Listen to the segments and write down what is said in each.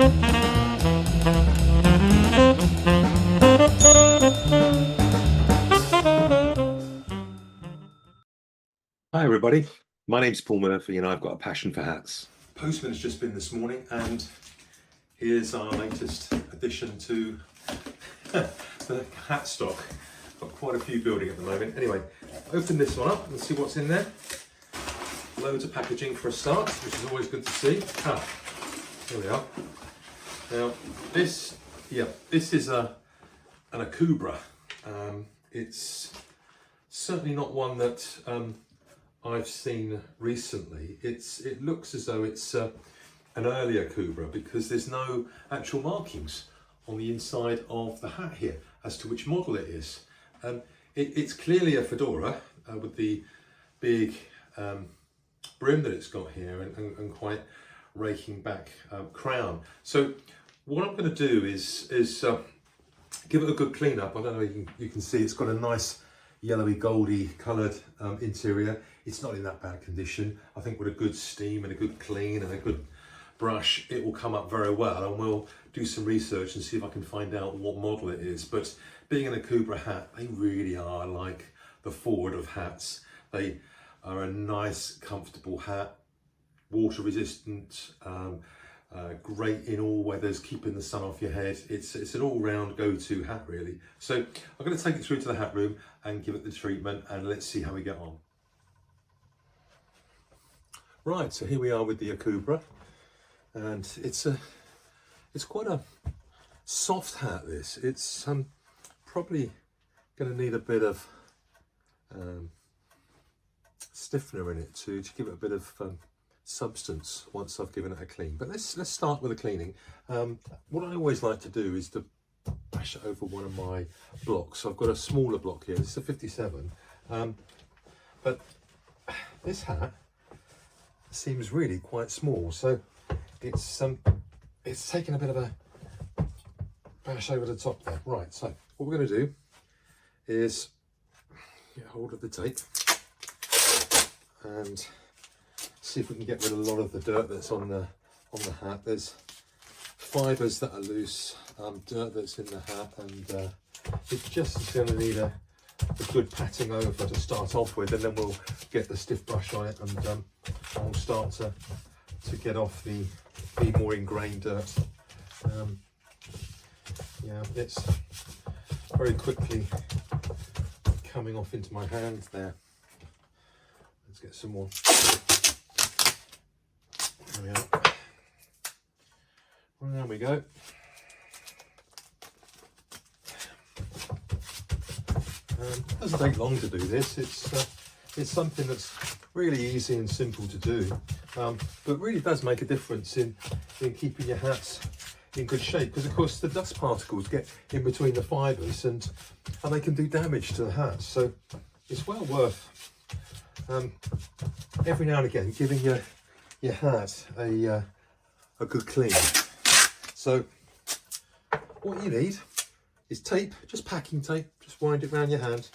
Hi everybody, my name's Paul Murphy and I've got a passion for hats. Postman has just been this morning and here's our latest addition to the hat stock. Got quite a few building at the moment. Anyway, open this one up and see what's in there. Loads of packaging for a start, which is always good to see. Here we are. Now this is an Akubra. It's certainly not one that I've seen recently. It looks as though it's an earlier Akubra because there's no actual markings on the inside of the hat here as to which model it is. It's clearly a Fedora with the big brim that it's got here and quite raking back crown. So what I'm going to do is give it a good clean up. I don't know if you can see it's got a nice yellowy goldy coloured interior. It's not in that bad condition. I think with a good steam and a good clean and a good brush it will come up very well, and we'll do some research and see if I can find out what model it is. But being an Akubra hat, they really are like the Ford of hats. They are a nice comfortable hat, water resistant, great in all weathers, keeping the sun off your head. It's an all-round go-to hat really. So I'm going to take it through to the hat room and give it the treatment and let's see how we get on. Right, so here we are with the Akubra, and it's quite a soft hat this. It's probably going to need a bit of stiffener in it to give it a bit of substance once I've given it a clean. But let's start with the cleaning. What I always like to do is to bash it over one of my blocks. So I've got a smaller block here. This is a 57, but this hat seems really quite small, so it's taken a bit of a bash over the top there. Right, so what we're going to do is get hold of the tape and see if we can get rid of a lot of the dirt that's on the hat. There's fibres that are loose, dirt that's in the hat, and it just is going to need a good patting over to start off with, and then we'll get the stiff brush on it and we'll start to get off the more ingrained dirt. Yeah, it's very quickly coming off into my hand there. Let's get some more. There we are. Well, there we go. It doesn't take long to do this. It's something that's really easy and simple to do, but really does make a difference in keeping your hats in good shape, because of course the dust particles get in between the fibres and they can do damage to the hat. So it's well worth every now and again giving your hat a good clean. So what you need is tape, just packing tape. Just wind it around your hand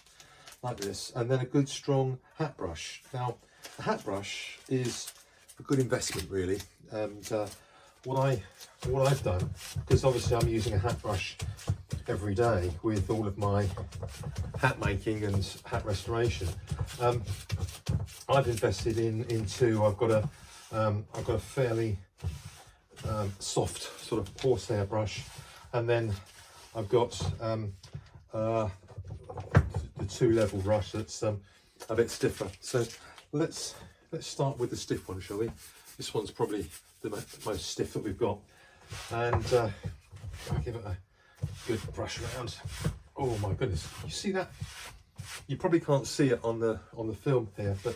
like this, and then a good strong hat brush. Now the hat brush is a good investment really, and what I've done, because obviously I'm using a hat brush every day with all of my hat making and hat restoration, I've invested in two. I've got a fairly soft sort of horsehair brush, and then I've got the two-level brush that's a bit stiffer. So let's start with the stiff one, shall we? This one's probably the most stiff that we've got, and I'll give it a good brush around. Oh my goodness, you see that? You probably can't see it on the film here, but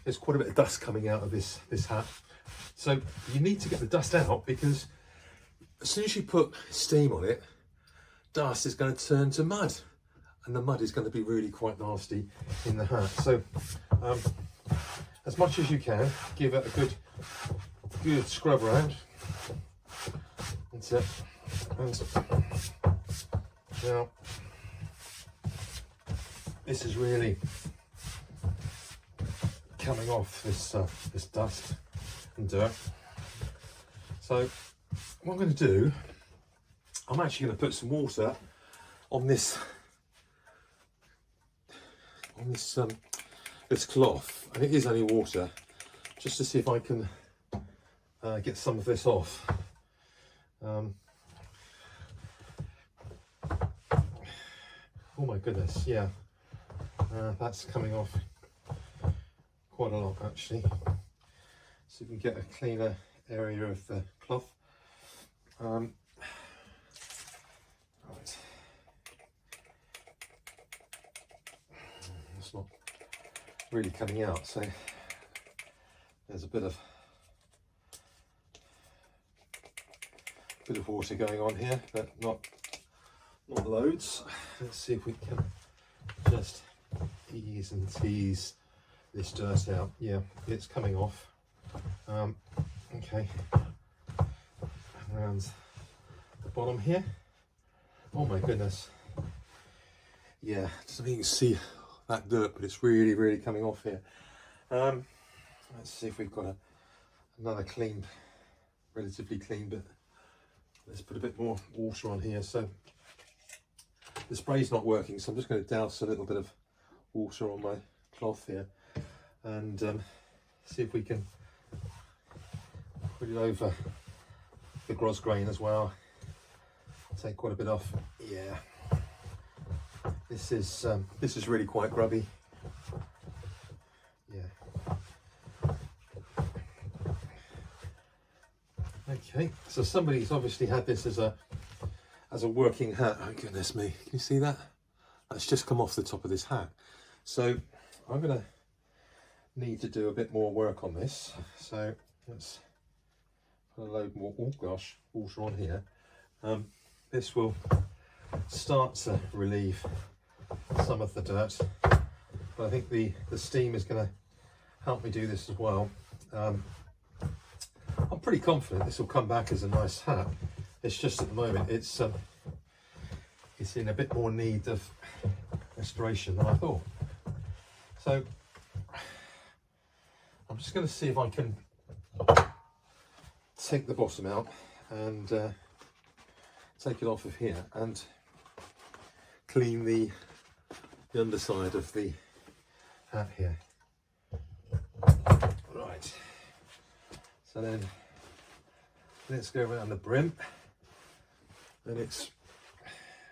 there's quite a bit of dust coming out of this hat. So you need to get the dust out, because as soon as you put steam on it, dust is going to turn to mud, and the mud is going to be really quite nasty in the hat. So as much as you can, give it a good scrub around. That's it. And now this is really coming off this dust and dirt. So what I'm going to do, I'm actually going to put some water on this this cloth, and it is only water, just to see if I can get some of this off. Oh my goodness, yeah, that's coming off quite a lot actually. So you can get a cleaner area of the cloth. Right. It's not really coming out, so there's a bit of water going on here, but not loads. Let's see if we can just ease and tease this dirt out. Yeah, it's coming off. Okay, around the bottom here. Oh my goodness. Yeah, just so you can see that dirt, but it's really coming off here. Let's see if we've got another clean, relatively clean bit. Let's put a bit more water on here. So the spray's not working, so I'm just going to douse a little bit of water on my cloth here and see if we can put it over the gros grain as well. Take quite a bit off. Yeah, this is really quite grubby. Yeah. Okay, so somebody's obviously had this as a working hat. Oh goodness me, can you see that? That's just come off the top of this hat. So I'm gonna need to do a bit more work on this. So let's put a load more, oh gosh, water on here. This will start to relieve some of the dirt, but I think the steam is going to help me do this as well. I'm pretty confident this will come back as a nice hat. It's just at the moment it's in a bit more need of restoration than I thought. So I'm just going to see if I can take the bottom out and take it off of here and clean the underside of the hat here. Right, so then let's go around the brim, and it's,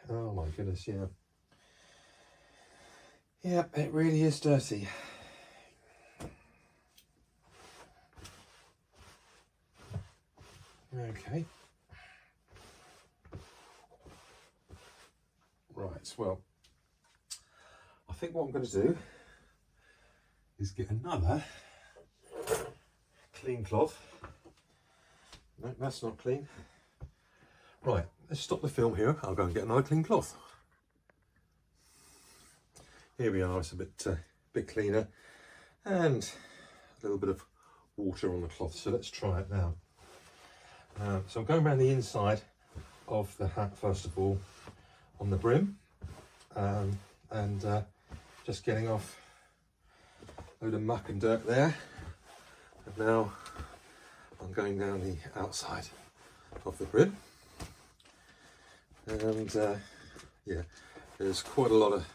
oh my goodness, yeah, it really is dirty. Okay. Right, well, I think what I'm going to do is get another clean cloth. No, that's not clean. Right, let's stop the film here. I'll go and get another clean cloth. Here we are, it's a bit cleaner, and a little bit of water on the cloth. So let's try it now. So I'm going around the inside of the hat first of all, on the brim, and just getting off a load of muck and dirt there. And now I'm going down the outside of the brim, and yeah, there's quite a lot of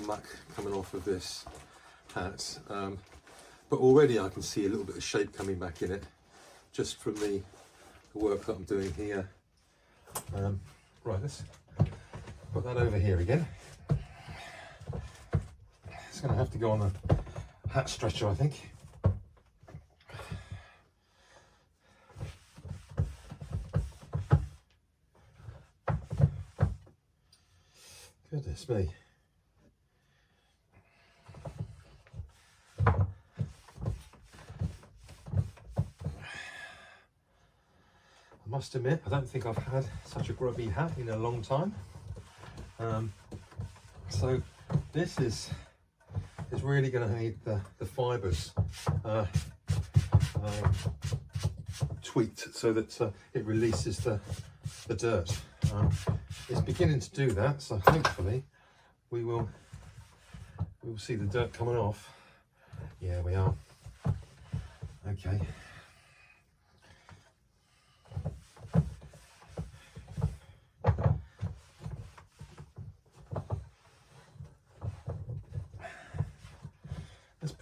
muck coming off of this hat, but already I can see a little bit of shape coming back in it just from the work that I'm doing here. Right, let's put that over here again. It's going to have to go on the hat stretcher, I think. Goodness me. I must admit, I don't think I've had such a grubby hat in a long time. So this is really going to need the fibres tweaked so that it releases the dirt. It's beginning to do that, so hopefully we will see the dirt coming off. Yeah, we are. Okay. I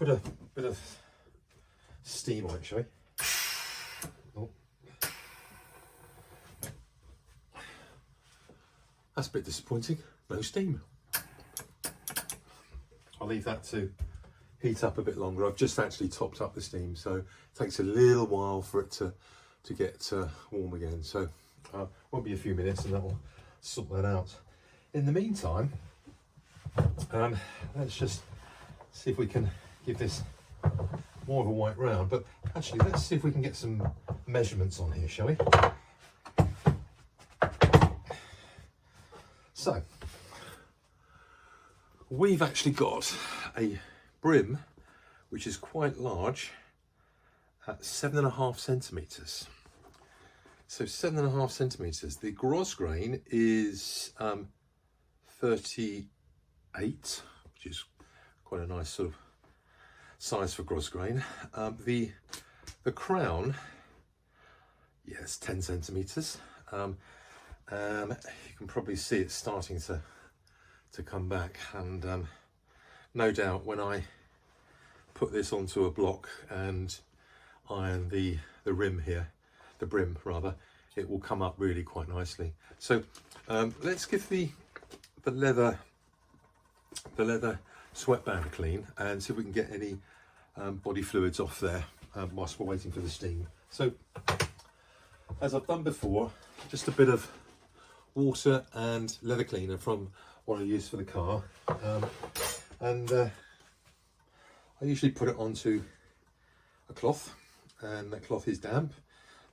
put a bit of steam on it, shall we? Oh. That's a bit disappointing, no steam. I'll leave that to heat up a bit longer. I've just actually topped up the steam, so it takes a little while for it to get warm again. So won't be a few minutes and that will sort that out. In the meantime, let's just see if we can give this more of a white round. But actually, let's see if we can get some measurements on here, shall we? So, we've actually got a brim which is quite large at 7.5 centimetres. So 7.5 centimetres. The gross grain is 38, which is quite a nice sort of size for gross grain. The crown, yes, 10 centimetres. You can probably see it starting to come back, and no doubt when I put this onto a block and iron the rim here, the brim rather, it will come up really quite nicely. So let's give the leather sweatband a clean and see if we can get any body fluids off there whilst we're waiting for the steam. So as I've done before, just a bit of water and leather cleaner from what I use for the car, and I usually put it onto a cloth, and that cloth is damp,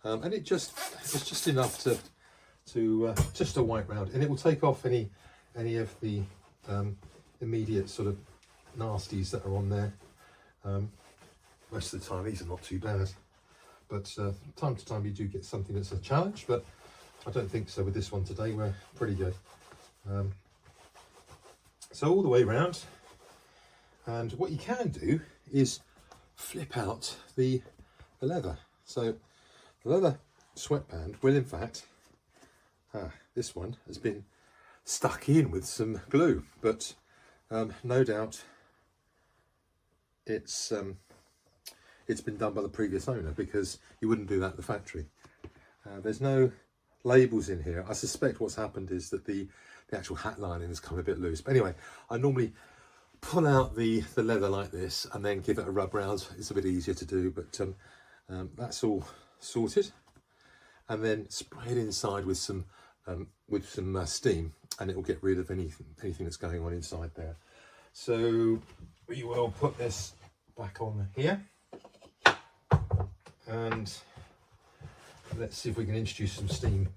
and it's just enough to just a white round, and it will take off any of the immediate sort of nasties that are on there. Most of the time these are not too bad, but time to time you do get something that's a challenge, but I don't think so with this one today. We're pretty good. So all the way around, and what you can do is flip out the leather. So the leather sweatband will in fact, this one has been stuck in with some glue, but no doubt it's been done by the previous owner, because you wouldn't do that at the factory. There's no labels in here. I suspect what's happened is that the actual hat lining has come a bit loose. But anyway, I normally pull out the leather like this and then give it a rub round. It's a bit easier to do, but that's all sorted. And then spray it inside with some steam, and it will get rid of anything that's going on inside there. So we will put this back on here, and let's see if we can introduce some steam.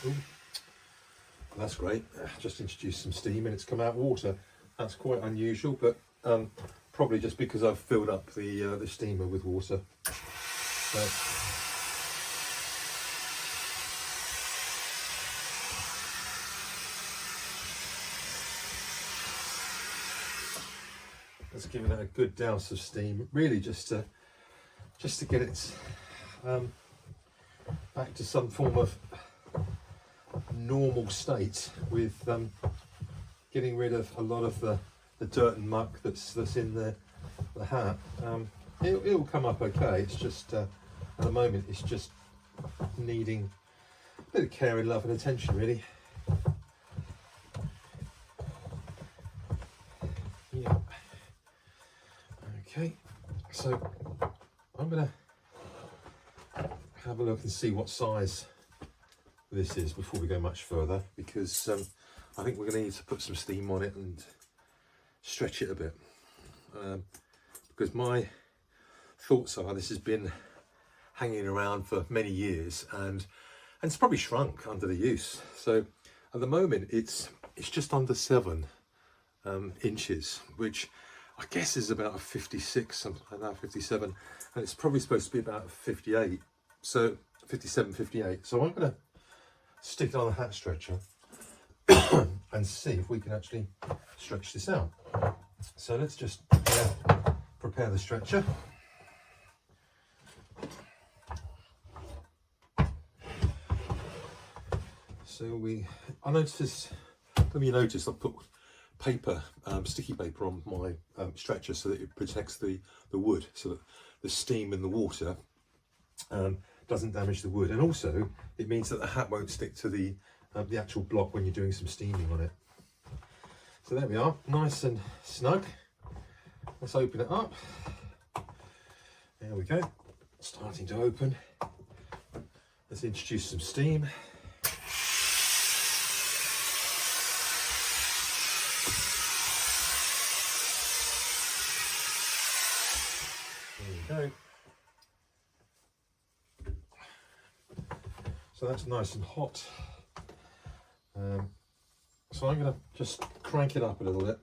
Ooh, that's great. Just introduced some steam and it's come out water. That's quite unusual, but probably just because I've filled up the steamer with water. So, let's give it a good douse of steam, really just to get it back to some form of normal state, with getting rid of a lot of the dirt and muck that's in the hat. It'll come up okay. It's just at the moment it's just needing a bit of care and love and attention, really. Yeah. Okay, so I'm gonna have a look and see what size this is before we go much further, because I think we're going to need to put some steam on it and stretch it a bit, because my thoughts are this has been hanging around for many years and it's probably shrunk under the use. So at the moment it's just under 7 inches, which I guess is about a 56, something like that, 57, and it's probably supposed to be about 58, so 57, 58. So I'm going to stick it on the hat stretcher and see if we can actually stretch this out. So let's just prepare the stretcher. So I noticed, let me notice, I put paper, sticky paper on my stretcher so that it protects the wood, so that the steam in the water doesn't damage the wood, and also it means that the hat won't stick to the actual block when you're doing some steaming on it. So there we are, nice and snug. Let's open it up. There we go, starting to open. Let's introduce some steam. There we go. So that's nice and hot. So I'm going to just crank it up a little bit.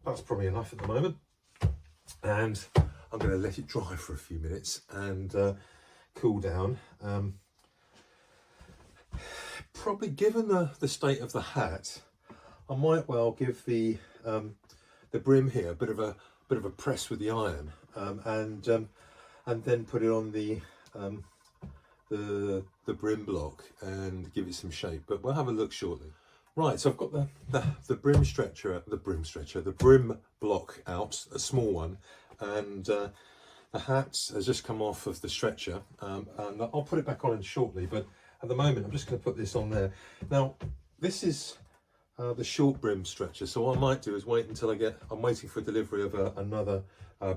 That's probably enough at the moment. And I'm going to let it dry for a few minutes and cool down. Probably, given the state of the hat, I might well give the brim here a bit of a press with the iron, and then put it on the brim block and give it some shape. But we'll have a look shortly. Right, so I've got the brim block out, a small one, and the hat has just come off of the stretcher, and I'll put it back on shortly, but at the moment I'm just going to put this on there. Now this is the short brim stretcher, so what I might do is wait until I'm waiting for delivery of another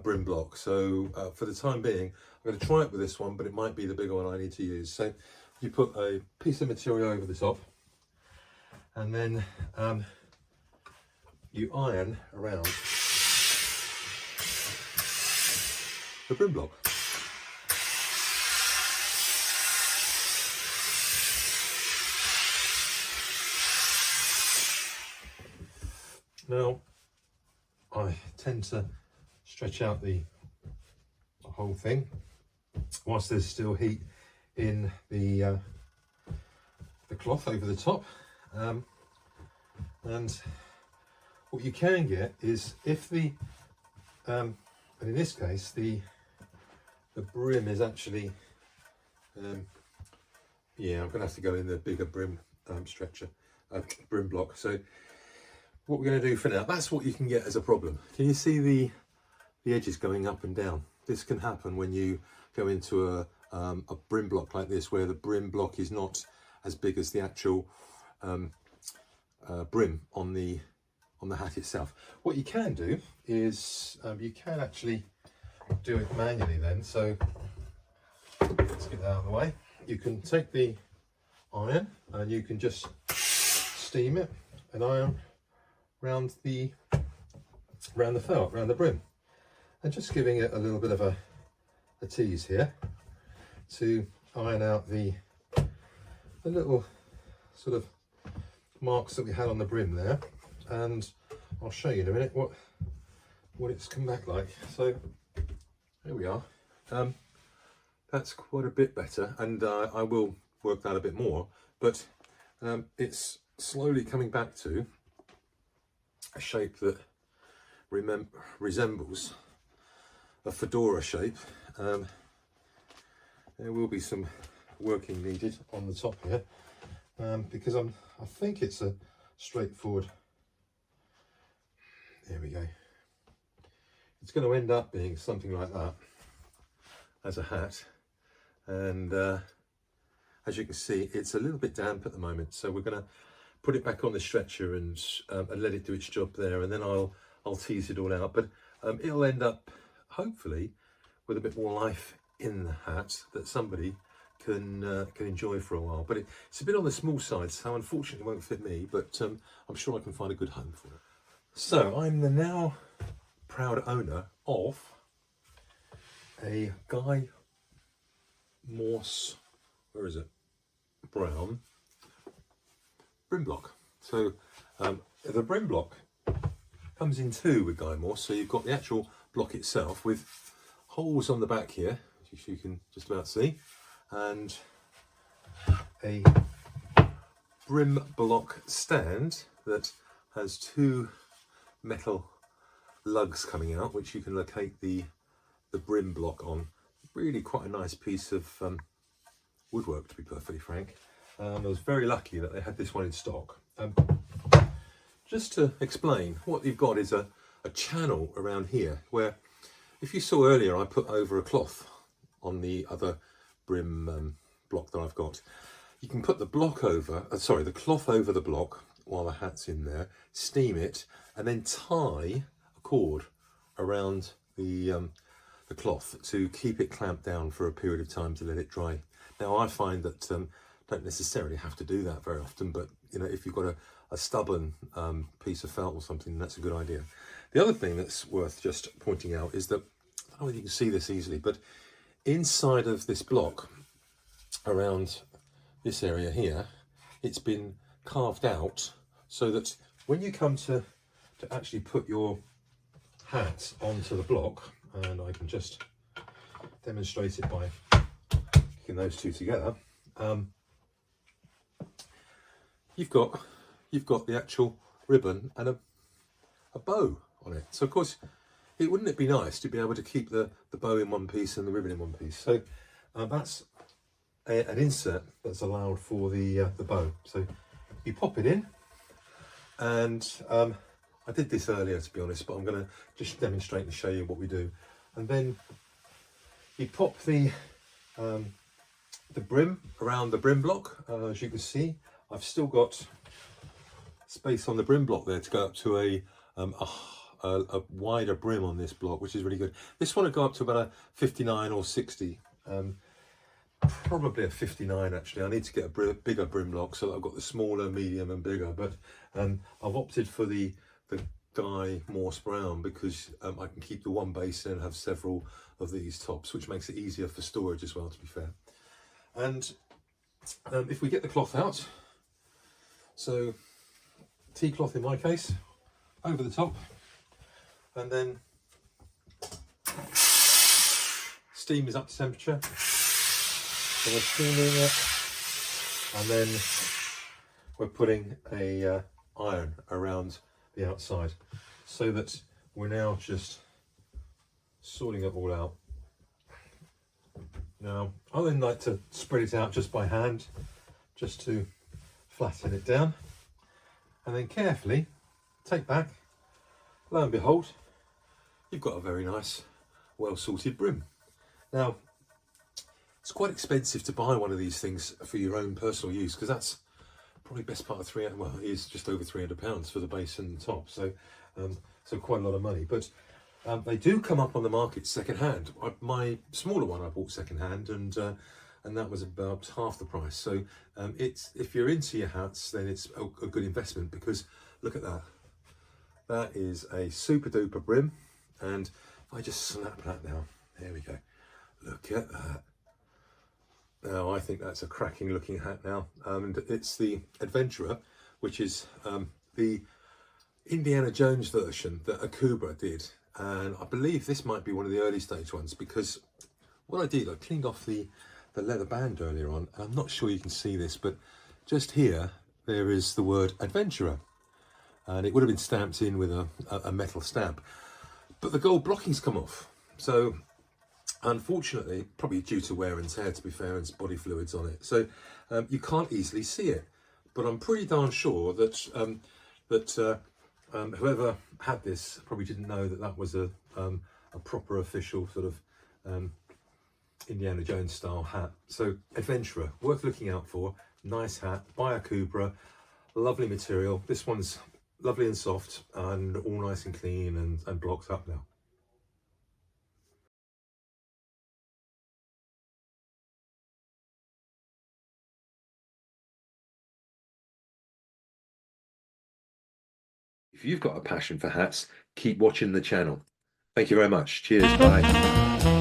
brim block. So for the time being I'm going to try it with this one, but it might be the bigger one I need to use. So you put a piece of material over the top, and then you iron around the brim block. Now I tend to stretch out the whole thing whilst there's still heat in the cloth over the top, and what you can get is, if and in this case the brim is actually yeah, I'm gonna have to go in the bigger brim stretcher, brim block. So what we're going to do for now, that's what you can get as a problem. Can you see the edges going up and down? This can happen when you go into a brim block like this, where the brim block is not as big as the actual brim on the hat itself. What you can do is you can actually do it manually then. So let's get that out of the way. You can take the iron and you can just steam it and iron around the felt, around the brim, and just giving it a little bit of a tease here to iron out the little sort of marks that we had on the brim there. And I'll show you in a minute what it's come back like. So there we are. That's quite a bit better, and I will work that a bit more, but it's slowly coming back to a shape that resembles a fedora shape. There will be some working needed on the top here, because I think it's a straightforward, there we go, it's going to end up being something like that as a hat. And as you can see, it's a little bit damp at the moment, so we're going to put it back on the stretcher and let it do its job there, and then I'll tease it all out. But it'll end up hopefully with a bit more life in the hat that somebody can enjoy for a while. But it's a bit on the small side, so unfortunately it won't fit me, but I'm sure I can find a good home for it. So I'm the now proud owner of a Guy Morse, where is it, brown brim block. So the brim block comes in two with Guy Morse. So you've got the actual block itself with holes on the back here, which you can just about see, and a brim block stand that has two metal lugs coming out, which you can locate the brim block on. Really quite a nice piece of woodwork, to be perfectly frank. I was very lucky that they had this one in stock. Just to explain, what you've got is a channel around here where, if you saw earlier, I put over a cloth on the other brim block that I've got. You can put the block over, the cloth over the block while the hat's in there, steam it, and then tie a cord around the cloth to keep it clamped down for a period of time to let it dry. Now, I find that don't necessarily have to do that very often, but you know, if you've got a stubborn piece of felt or something, that's a good idea. The other thing that's worth just pointing out is that, I don't know if you can see this easily, but inside of this block, around this area here, it's been carved out so that when you come to actually put your hat onto the block, and I can just demonstrate it by putting those two together, you've got the actual ribbon and a bow on it. So of course, wouldn't it be nice to be able to keep the bow in one piece and the ribbon in one piece? So that's an insert that's allowed for the bow. So you pop it in, and I did this earlier, to be honest, but I'm going to just demonstrate and show you what we do. And then you pop the brim around the brim block. As you can see, I've still got space on the brim block there to go up to a wider brim on this block, which is really good. This one will go up to about a 59 or 60, probably a 59 actually. I need to get a bigger brim block so that I've got the smaller, medium and bigger, but I've opted for the Dye Morse Brown because I can keep the one base and have several of these tops, which makes it easier for storage as well, to be fair. And if we get the cloth out, so tea cloth in my case, over the top, and then steam is up to temperature, so we're steaming it, and then we're putting a iron around the outside, so that we're now just sorting it all out. Now, I then like to spread it out just by hand, just to flatten it down, and then carefully take back. Lo and behold, you've got a very nice, well-sorted brim. Now, it's quite expensive to buy one of these things for your own personal use, because that's probably best part of it is just over £300 for the base and the top. So, so quite a lot of money. But they do come up on the market second-hand. My smaller one I bought second-hand, and that was about half the price. So if you're into your hats, then it's a good investment, because look at that. That is a super duper brim, and if I just snap that now, there we go. Look at that. Now, I think that's a cracking looking hat now. And it's the Adventurer, which is the Indiana Jones version that Akubra did. And I believe this might be one of the early stage ones, because what I did, I cleaned off the leather band earlier on. And I'm not sure you can see this, but just here, there is the word Adventurer. And it would have been stamped in with a metal stamp. But the gold blocking's come off. So unfortunately, probably due to wear and tear, to be fair, and body fluids on it, so you can't easily see it. But I'm pretty darn sure that whoever had this probably didn't know that was a proper official sort of Indiana Jones style hat. So Adventurer, worth looking out for. Nice hat by Akubra, lovely material. This one's lovely and soft and all nice and clean and blocked up now. If you've got a passion for hats, keep watching the channel. Thank you very much. Cheers. Bye.